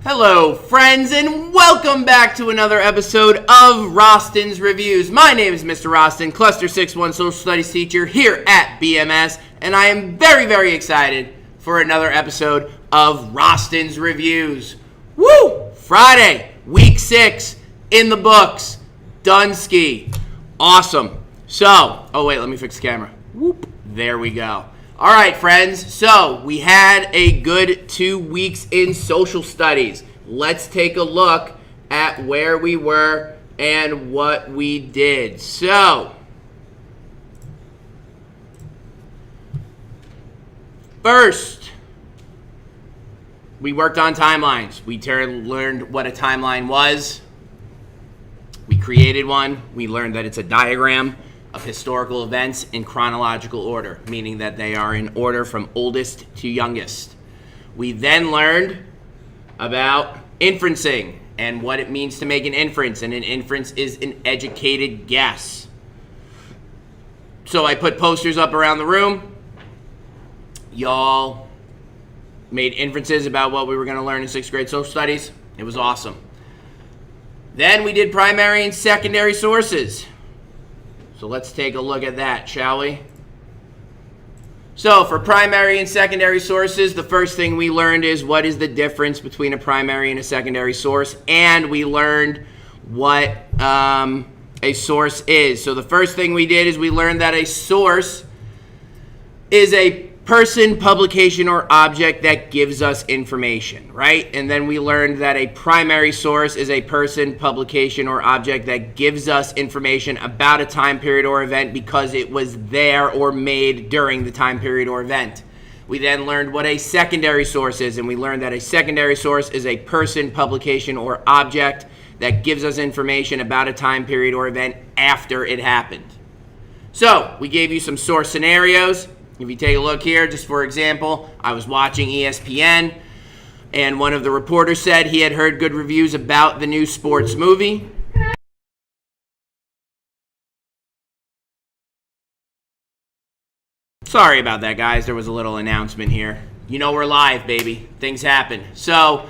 Hello, friends, and welcome back to another episode of Roston's Reviews. My name is Mr. Roston, Cluster 6-1 Social Studies teacher here at BMS, and I am very, very excited for another episode of Roston's Reviews. Woo! Friday, week 6, in the books. Dunsky. Awesome. So, oh wait, let me fix the camera. Whoop. There we go. All right, friends, so we had a good 2 weeks in social studies. Let's take a look at where we were and what we did. So, first, we worked on timelines. We learned what a timeline was. We created one. We learned that it's a diagram of historical events in chronological order, meaning that they are in order from oldest to youngest. We then learned about inferencing and what it means to make an inference, and an inference is an educated guess. So I put posters up around the room. Y'all made inferences about what we were going to learn in 6th grade social studies. It was awesome. Then we did primary and secondary sources. So let's take a look at that, shall we? So for primary and secondary sources, the first thing we learned is what is the difference between a primary and a secondary source, and we learned what a source is. So the first thing we did is we learned that a source is a person, publication, or object that gives us information, right? And then we learned that a primary source is a person, publication, or object that gives us information about a time period or event because it was there or made during the time period or event. We then learned what a secondary source is, and we learned that a secondary source is a person, publication, or object that gives us information about a time period or event after it happened. So we gave you some source scenarios. If you take a look here, just for example, I was watching ESPN, and one of the reporters said he had heard good reviews about the new sports movie. Sorry about that, guys. There was a little announcement here. You know we're live, baby. Things happen. So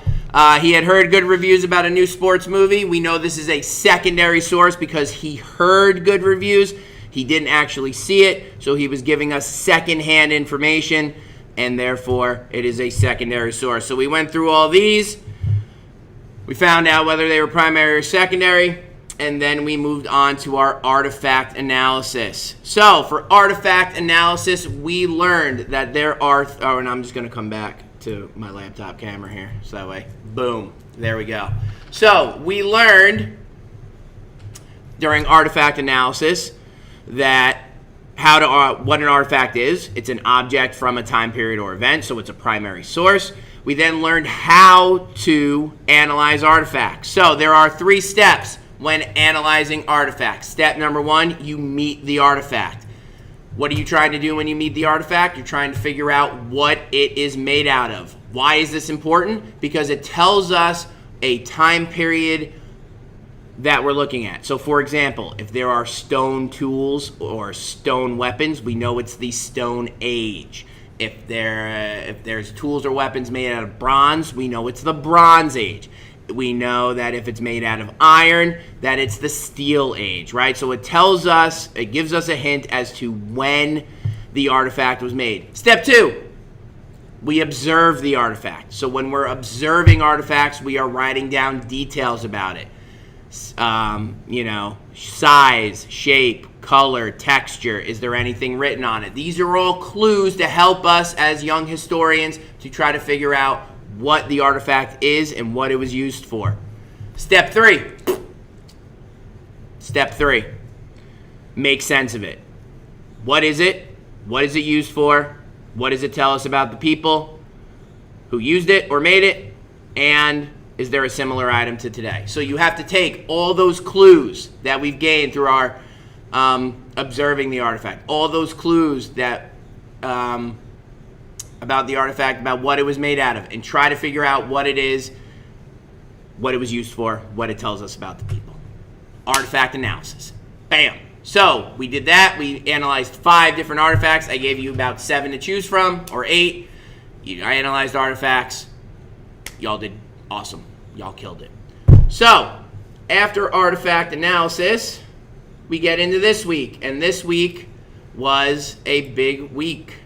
he had heard good reviews about a new sports movie. We know this is a secondary source because he heard good reviews. He didn't actually see it, so he was giving us secondhand information, and therefore it is a secondary source. So we went through all these. We found out whether they were primary or secondary, and then we moved on to our artifact analysis. So for artifact analysis, we learned that there are, and I'm just going to come back to my laptop camera here, so that way, boom, there we go. So we learned during artifact analysis that what an artifact is. It's an object from a time period or event, so it's a primary source. We then learned how to analyze artifacts. So there are 3 steps when analyzing artifacts. Step number 1, you meet the artifact. What are you trying to do when you meet the artifact? You're trying to figure out what it is made out of. Why is this important? Because it tells us a time period that we're looking at. So for example, if there are stone tools or stone weapons, we know it's the Stone Age. If there's tools or weapons made out of bronze, we know it's the Bronze Age. We know that if it's made out of iron, that it's the Steel Age, right? So it gives us a hint as to when the artifact was made. Step 2, we observe the artifact. So when we're observing artifacts, we are writing down details about it. Size, shape, color, texture. Is there anything written on it? These are all clues to help us as young historians to try to figure out what the artifact is and what it was used for. Step 3. Make sense of it. What is it? What is it used for? What does it tell us about the people who used it or made it? And is there a similar item to today? So you have to take all those clues that we've gained through our observing the artifact, all those clues that about the artifact, about what it was made out of, and try to figure out what it is, what it was used for, what it tells us about the people. Artifact analysis. Bam. So we did that. We analyzed 5 different artifacts. I gave you about 7 to choose from, or 8. I analyzed artifacts. Y'all did Awesome. Y'all killed it. So, after artifact analysis, we get into this week. And this week was a big week.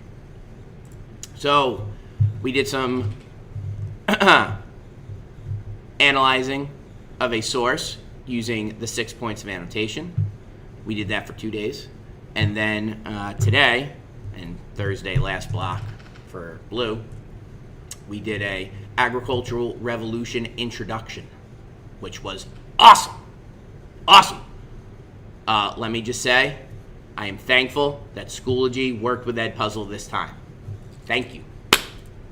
So, we did some analyzing of a source using the 6 points of annotation. We did that for 2 days. And then today, and Thursday, last block for blue, we did a agricultural revolution introduction, which was awesome. Awesome. Let me just say, I am thankful that Schoology worked with Edpuzzle this time. Thank you.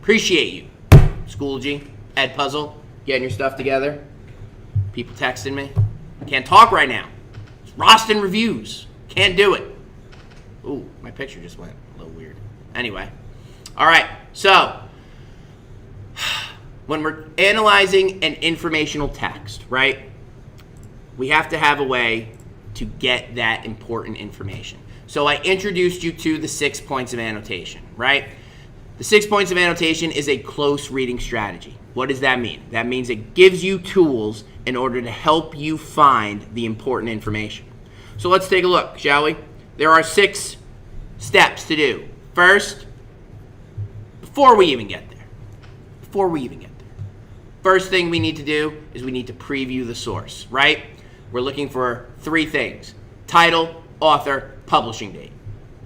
Appreciate you. Schoology, Edpuzzle, getting your stuff together. People texting me. Can't talk right now. It's Roston Reviews. Can't do it. Ooh, my picture just went a little weird. Anyway. All right. So, when we're analyzing an informational text, right, we have to have a way to get that important information. So I introduced you to the 6 points of annotation, right? The 6 points of annotation is a close reading strategy. What does that mean? That means it gives you tools in order to help you find the important information. So let's take a look, shall we? There are 6 steps to do. First, before we even get there, first thing we need to do is we need to preview the source, right? We're looking for 3 things: title, author, publishing date.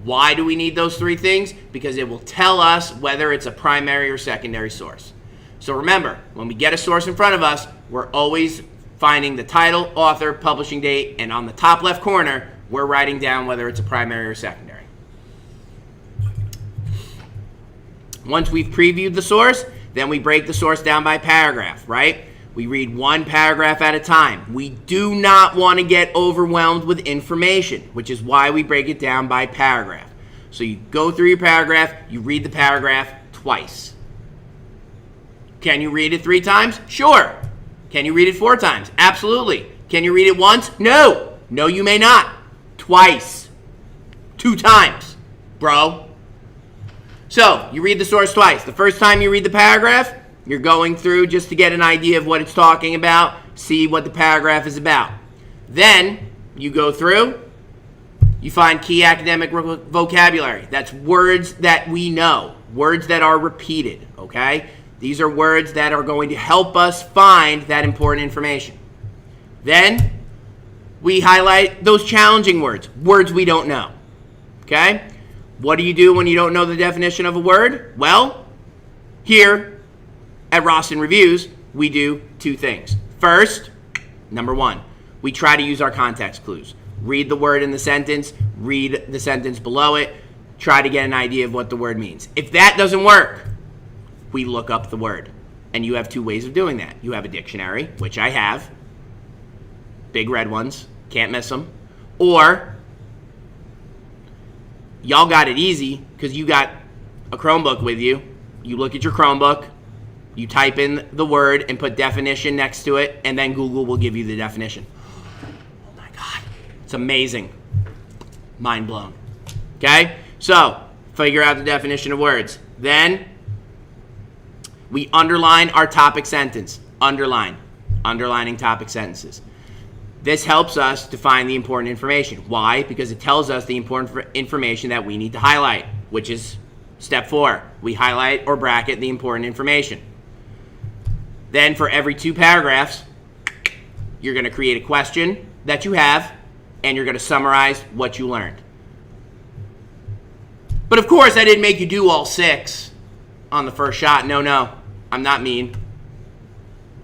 Why do we need those 3 things? Because it will tell us whether it's a primary or secondary source. So remember, when we get a source in front of us, we're always finding the title, author, publishing date, and on the top left corner, we're writing down whether it's a primary or secondary. Once we've previewed the source, then we break the source down by paragraph, right? We read 1 paragraph at a time. We do not want to get overwhelmed with information, which is why we break it down by paragraph. So you go through your paragraph, you read the paragraph twice. Can you read it 3 times? Sure. Can you read it 4 times? Absolutely. Can you read it once? No. No, you may not. Twice. 2 times, bro. So, you read the source twice. The first time you read the paragraph, you're going through just to get an idea of what it's talking about, see what the paragraph is about. Then, you go through, you find key academic vocabulary. That's words that we know, words that are repeated, okay? These are words that are going to help us find that important information. Then, we highlight those challenging words, words we don't know, okay? What do you do when you don't know the definition of a word? Well, here at Roston Reviews, we do 2 things. First, number 1, we try to use our context clues. Read the word in the sentence, read the sentence below it, try to get an idea of what the word means. If that doesn't work, we look up the word. And you have 2 ways of doing that. You have a dictionary, which I have. Big red ones, can't miss them. Or y'all got it easy because you got a Chromebook with you. You look at your Chromebook, you type in the word and put definition next to it, and then Google will give you the definition. Oh my God. It's amazing. Mind blown. Okay? So, figure out the definition of words. Then, we underline our topic sentence. Underlining topic sentences. This helps us to find the important information. Why? Because it tells us the important information that we need to highlight, which is step 4. We highlight or bracket the important information. Then for every 2 paragraphs, you're going to create a question that you have, and you're going to summarize what you learned. But of course, I didn't make you do all 6 on the first shot. No, I'm not mean.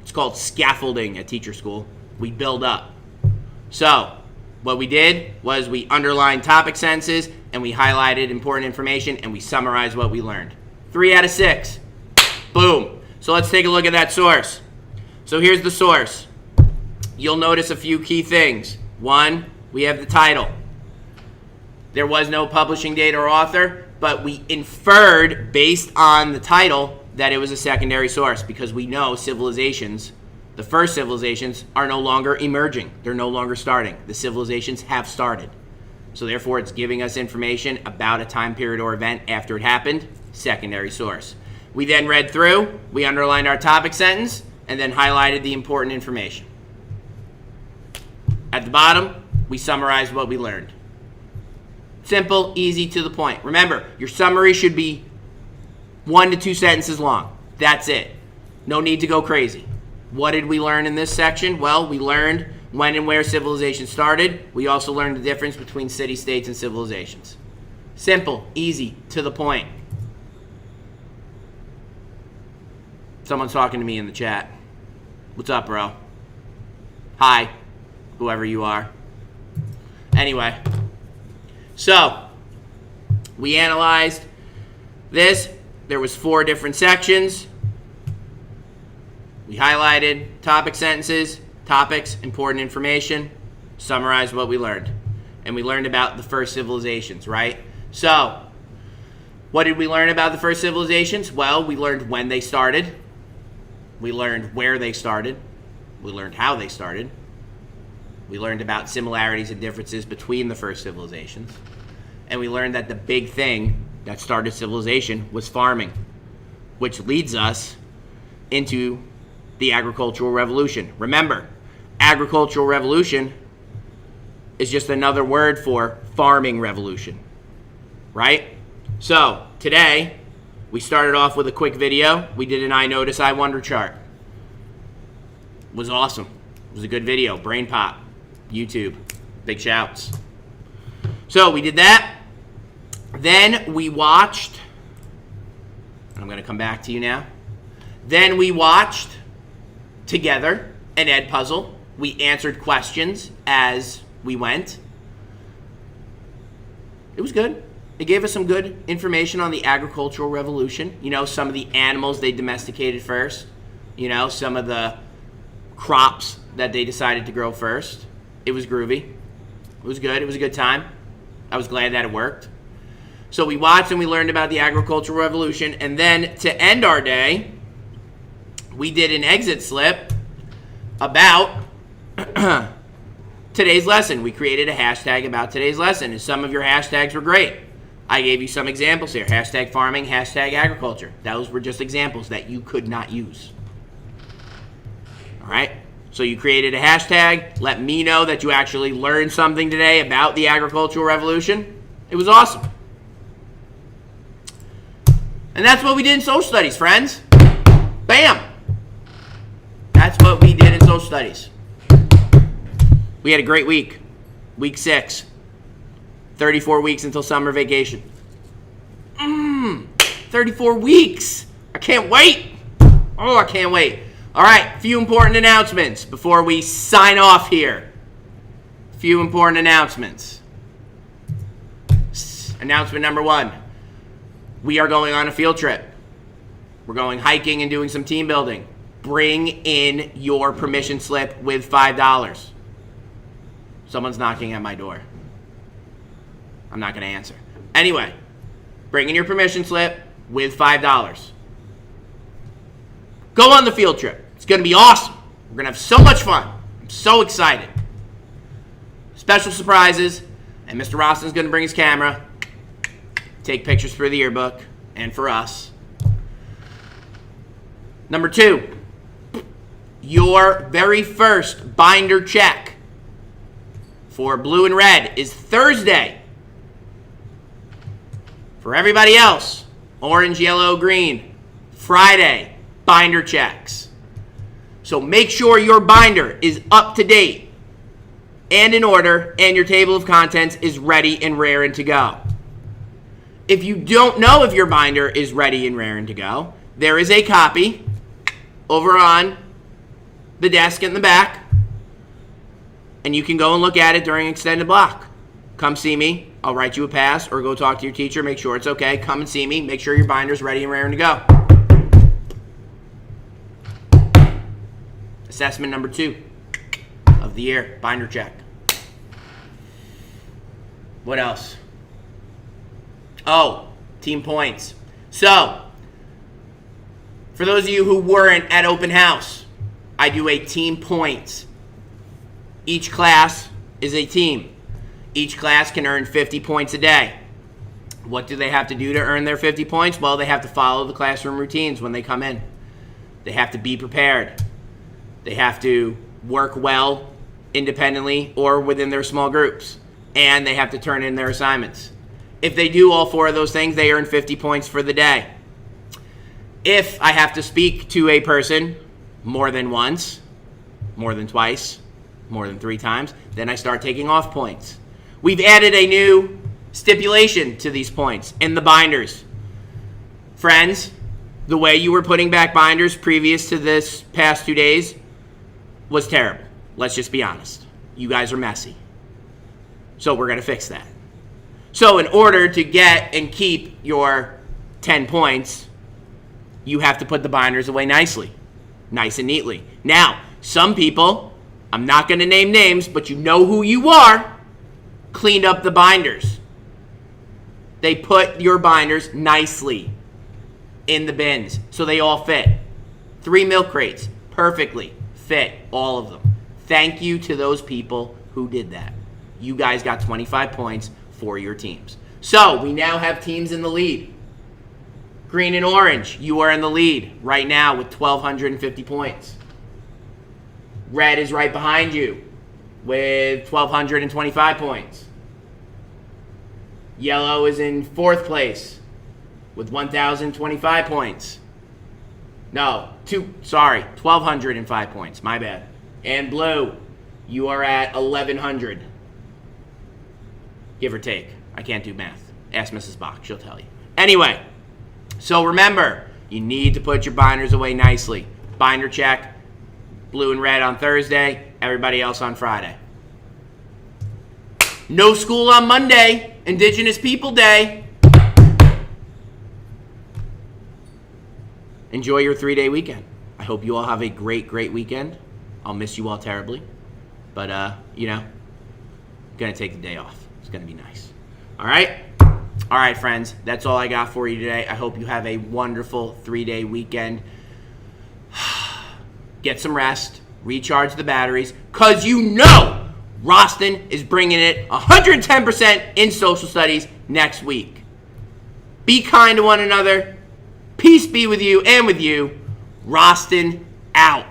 It's called scaffolding at teacher school. We build up. So, what we did was we underlined topic sentences, and we highlighted important information, and we summarized what we learned. 3 out of 6. Boom. So let's take a look at that source. So here's the source. You'll notice a few key things. 1, we have the title. There was no publishing date or author, but we inferred based on the title that it was a secondary source because we know civilizations, the first civilizations, are no longer emerging. They're no longer starting. The civilizations have started. So therefore, it's giving us information about a time period or event after it happened, secondary source. We then read through, we underlined our topic sentence, and then highlighted the important information. At the bottom, we summarized what we learned. Simple, easy, to the point. Remember, your summary should be 1 to 2 sentences long. That's it. No need to go crazy. What did we learn in this section? Well, we learned when and where civilization started. We also learned the difference between city-states and civilizations. Simple, easy, to the point. Someone's talking to me in the chat. What's up, bro? Hi, whoever you are. Anyway, so we analyzed this. There was 4 different sections. We highlighted topic sentences, topics, important information, summarized what we learned. And we learned about the first civilizations, right? So, what did we learn about the first civilizations? Well, we learned when they started. We learned where they started. We learned how they started. We learned about similarities and differences between the first civilizations. And we learned that the big thing that started civilization was farming, which leads us into the agricultural revolution. Remember, agricultural revolution is just another word for farming revolution, right? So today, we started off with a quick video. We did an I Notice, I Wonder chart. It was awesome. It was a good video. Brain pop. YouTube. Big shouts. So we did that. Then we watched, I'm going to come back to you now. Then we watched together an Ed puzzle. We answered questions as we went. It was good. It gave us some good information on the agricultural revolution. You know, some of the animals they domesticated first. You know, some of the crops that they decided to grow first. It was groovy. It was good. It was a good time. I was glad that it worked. So we watched and we learned about the agricultural revolution. And then to end our day, we did an exit slip about today's lesson. We created a hashtag about today's lesson, and some of your hashtags were great. I gave you some examples here. Hashtag farming, hashtag agriculture. Those were just examples that you could not use. All right? So you created a hashtag. Let me know that you actually learned something today about the agricultural revolution. It was awesome. And that's what we did in social studies, friends. Bam! That's what we did in social studies. We had a great week. Week 6. 34 weeks until summer vacation. 34 weeks. I can't wait. Oh, I can't wait. All right, a few important announcements before we sign off here. A few important announcements. Announcement number 1. We are going on a field trip. We're going hiking and doing some team building. Bring in your permission slip with $5. Someone's knocking at my door. I'm not going to answer. Anyway, bring in your permission slip with $5. Go on the field trip. It's going to be awesome. We're going to have so much fun. I'm so excited. Special surprises. And Mr. Roston's going to bring his camera. Take pictures for the yearbook and for us. Number 2. Your very first binder check for blue and red is Thursday. For everybody else, orange, yellow, green, Friday, binder checks. So make sure your binder is up to date and in order, and your table of contents is ready and raring to go. If you don't know if your binder is ready and raring to go, there is a copy over on the desk in the back, and you can go and look at it during extended block. Come see me. I'll write you a pass, or go talk to your teacher. Make sure it's okay. Come and see me. Make sure your binder's ready and raring to go. Assessment number 2 of the year, binder check. What else? Oh, team points. So, for those of you who weren't at open house, I do a team points. Each class is a team. Each class can earn 50 points a day. What do they have to do to earn their 50 points? Well, they have to follow the classroom routines when they come in. They have to be prepared. They have to work well independently or within their small groups. And they have to turn in their assignments. If they do all 4 of those things, they earn 50 points for the day. If I have to speak to a person more than once, more than twice, more than 3 times, then I start taking off points. We've added a new stipulation to these points in the binders. Friends, the way you were putting back binders previous to this past 2 days was terrible. Let's just be honest. You guys are messy. So we're going to fix that. So in order to get and keep your 10 points, you have to put the binders away nicely, nice and neatly. Now, some people, I'm not going to name names, but you know who you are, cleaned up the binders. They put your binders nicely in the bins so they all fit. 3 milk crates, perfectly fit, all of them. Thank you to those people who did that. You guys got 25 points for your teams. So we now have teams in the lead. Green and orange, you are in the lead right now with 1,250 points. Red is right behind you with 1,225 points. Yellow is in 4th place with 1,025 points. 1,205 points, my bad. And blue, you are at 1,100. Give or take. I can't do math. Ask Mrs. Bach, she'll tell you. Anyway, so remember, you need to put your binders away nicely. Binder check, blue and red on Thursday, everybody else on Friday. No school on Monday, Indigenous People Day. Enjoy your 3-day weekend. I hope you all have a great, great weekend. I'll miss you all terribly. But, going to take the day off. It's going to be nice. All right? All right, friends. That's all I got for you today. I hope you have a wonderful 3-day weekend. Get some rest. Recharge the batteries. Because you know Roston is bringing it 110% in social studies next week. Be kind to one another. Peace be with you and with you. Roston out.